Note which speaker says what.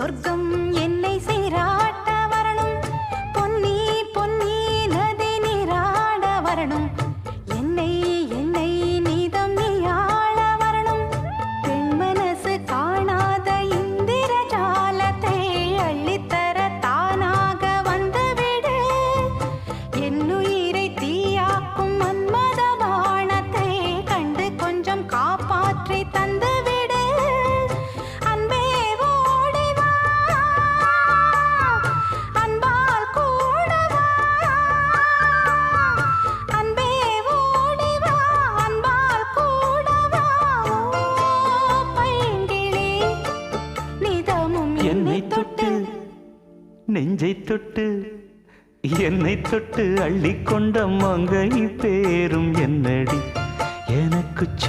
Speaker 1: சொர்க்கம் என்னை சீராட்ட வரணும், பொன்னி பொன்னி நதி நீராட வரணும், என்னை என்னை நீதம் நீயாள வரணும். பெண் மனசு காணாத இந்திர ஜாலத்தை அள்ளித்தர தானாக வந்துவிடு. என்னுயிரை தீயாக்கும் மன்மத பாணத்தை கண்டு கொஞ்சம் காப்பாற்றி தந்துவிடு. அன்பே ஓடி வா, அன்பால் கூட வா. அன்பே ஓடி வா, அன்பால் கூட வா. ஓ பைங்கிளி, நிதமும்
Speaker 2: என்னை தொட்டு நெஞ்சை தொட்டு என்னை தொட்டு அள்ளிக்கொண்ட மங்கை பேரும் என்னடி எனக்கு